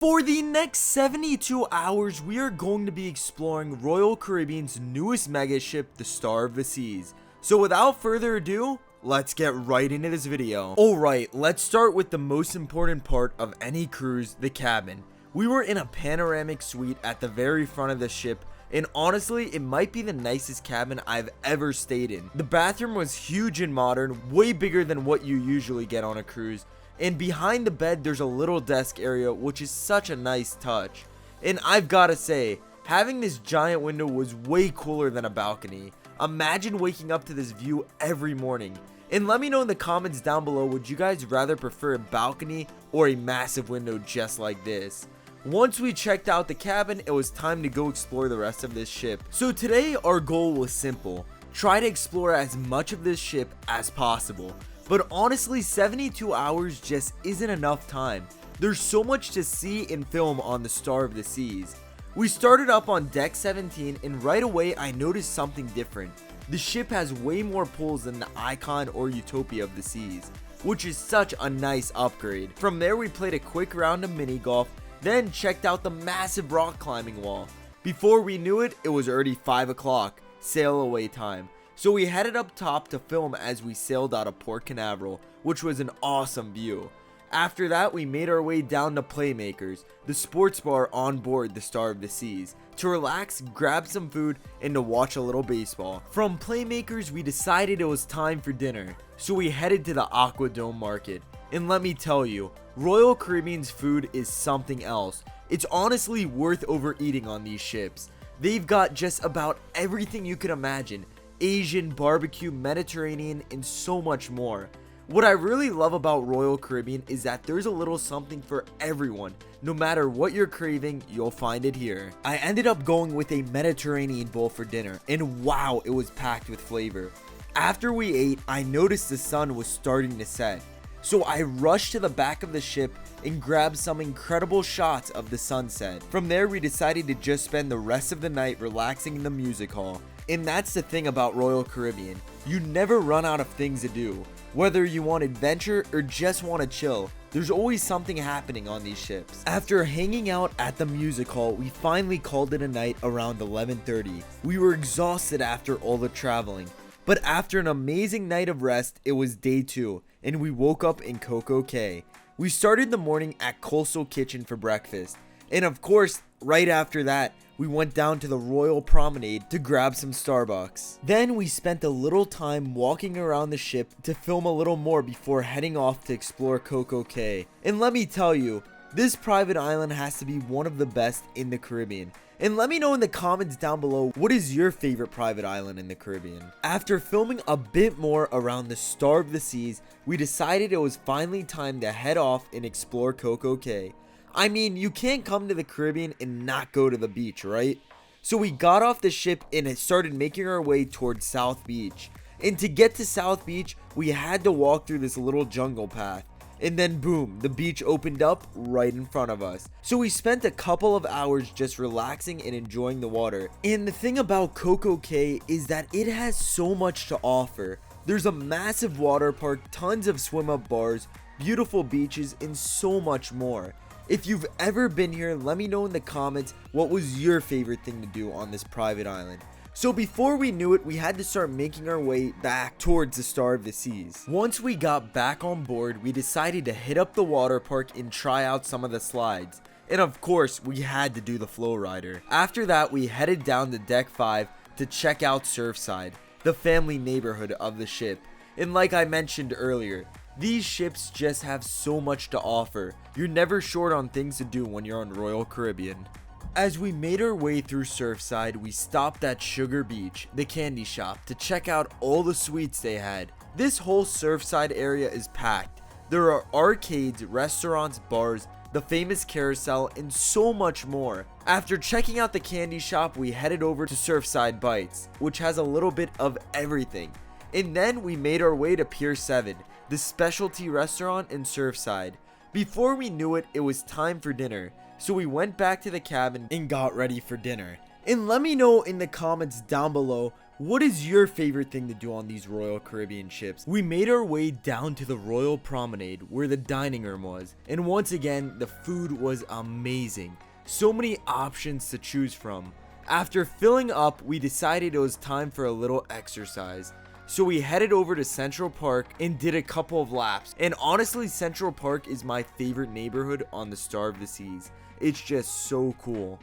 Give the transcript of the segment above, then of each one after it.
For the next 72 hours, we are going to be exploring Royal Caribbean's newest mega ship, the Star of the Seas. So without further ado, let's get right into this video. Alright, let's start with the most important part of any cruise, the cabin. We were in a panoramic suite at the very front of the ship, and honestly, it might be the nicest cabin I've ever stayed in. The bathroom was huge and modern, way bigger than what you usually get on a cruise. And behind the bed, there's a little desk area, which is such a nice touch. And I've gotta say, having this giant window was way cooler than a balcony. Imagine waking up to this view every morning. And let me know in the comments down below, would you guys rather prefer a balcony or a massive window just like this? Once we checked out the cabin, it was time to go explore the rest of this ship. So today, our goal was simple. Try to explore as much of this ship as possible. But honestly, 72 hours just isn't enough time. There's so much to see and film on the Star of the Seas. We started up on deck 17 and right away I noticed something different. The ship has way more pools than the Icon or Utopia of the Seas, which is such a nice upgrade. From there we played a quick round of mini golf, then checked out the massive rock climbing wall. Before we knew it, it was already 5 o'clock, sail away time. So we headed up top to film as we sailed out of Port Canaveral, which was an awesome view. After that, we made our way down to Playmakers, the sports bar on board the Star of the Seas, to relax, grab some food, and to watch a little baseball. From Playmakers, we decided it was time for dinner, so we headed to the AquaDome market. And let me tell you, Royal Caribbean's food is something else. It's honestly worth overeating on these ships. They've got just about everything you could imagine. Asian, barbecue, Mediterranean, and so much more. What I really love about Royal Caribbean is that there's a little something for everyone. No matter what you're craving, you'll find it here. I ended up going with a Mediterranean bowl for dinner, and wow, it was packed with flavor. After we ate, I noticed the sun was starting to set. So I rushed to the back of the ship and grabbed some incredible shots of the sunset. From there, we decided to just spend the rest of the night relaxing in the music hall. And that's the thing about Royal Caribbean. You never run out of things to do. Whether you want adventure or just want to chill, there's always something happening on these ships. After hanging out at the music hall, we finally called it a night around 11:30. We were exhausted after all the traveling. But after an amazing night of rest, it was day 2, and we woke up in Coco Cay. We started the morning at Coastal Kitchen for breakfast. And of course, right after that, we went down to the Royal Promenade to grab some Starbucks. Then we spent a little time walking around the ship to film a little more before heading off to explore Coco Cay. And let me tell you, this private island has to be one of the best in the Caribbean. And let me know in the comments down below, what is your favorite private island in the Caribbean? After filming a bit more around the Star of the Seas, we decided it was finally time to head off and explore Coco Cay. I mean, you can't come to the Caribbean and not go to the beach, right? So we got off the ship and started making our way towards South Beach. And to get to South Beach, we had to walk through this little jungle path. And then boom, the beach opened up right in front of us. So we spent a couple of hours just relaxing and enjoying the water. And the thing about Coco Cay is that it has so much to offer. There's a massive water park, tons of swim up bars, beautiful beaches, and so much more. If you've ever been here, let me know in the comments what was your favorite thing to do on this private island. So before we knew it, we had to start making our way back towards the Star of the Seas. Once we got back on board, we decided to hit up the water park and try out some of the slides. And of course, we had to do the flow rider. After that, we headed down to deck 5 to check out Surfside, the family neighborhood of the ship. And like I mentioned earlier, these ships just have so much to offer. You're never short on things to do when you're on Royal Caribbean. As we made our way through Surfside, we stopped at Sugar Beach, the candy shop, to check out all the sweets they had. This whole Surfside area is packed. There are arcades, restaurants, bars, the famous carousel, and so much more. After checking out the candy shop, we headed over to Surfside Bites, which has a little bit of everything. And then we made our way to Pier 7, the specialty restaurant in Surfside. Before we knew it, it was time for dinner, so we went back to the cabin and got ready for dinner. And let me know in the comments down below, What is your favorite thing to do on these Royal Caribbean ships? We made our way down to the Royal Promenade where the dining room was, and once again the food was amazing. So many options to choose from. After filling up, we decided it was time for a little exercise. So we headed over to Central Park and did a couple of laps. And honestly, Central Park is my favorite neighborhood on the Star of the Seas. It's just so cool.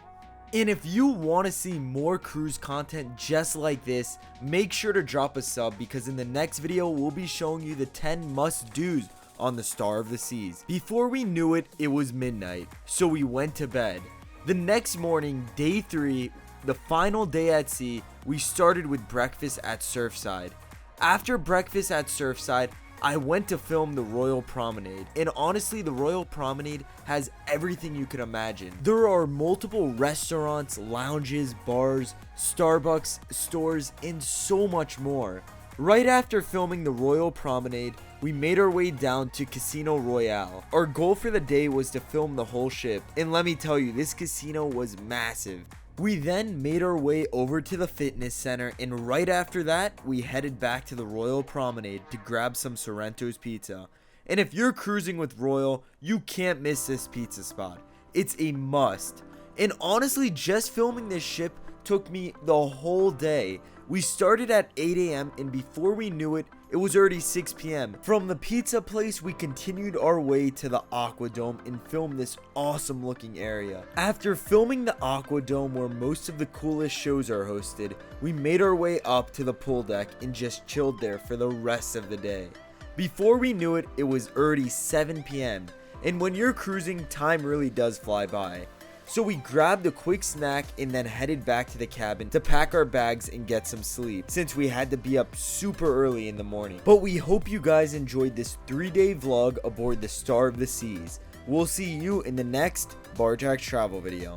And if you want to see more cruise content just like this, make sure to drop a sub, because in the next video we'll be showing you the 10 must-dos on the Star of the Seas. Before we knew it, it was midnight, so we went to bed. The next morning, day 3, the final day at sea, we started with breakfast at Surfside. After breakfast at Surfside, I went to film the Royal Promenade, and honestly the Royal Promenade has everything you can imagine. There are multiple restaurants, lounges, bars, Starbucks, stores, and so much more. Right after filming the Royal Promenade, we made our way down to Casino Royale. Our goal for the day was to film the whole ship, and let me tell you, this casino was massive. We then made our way over to the fitness center, and right after that, we headed back to the Royal Promenade to grab some Sorrento's pizza. And if you're cruising with Royal, you can't miss this pizza spot. It's a must. And honestly, just filming this ship took me the whole day. We started at 8 a.m. and before we knew it, it was already 6 p.m. From the pizza place, we continued our way to the AquaDome and filmed this awesome looking area. After filming the AquaDome, where most of the coolest shows are hosted, we made our way up to the pool deck and just chilled there for the rest of the day. Before we knew it, it was already 7 p.m. and when you're cruising, time really does fly by. So we grabbed a quick snack and then headed back to the cabin to pack our bags and get some sleep, since we had to be up super early in the morning. But we hope you guys enjoyed this 3-day vlog aboard the Star of the Seas. We'll see you in the next Barjack travel video.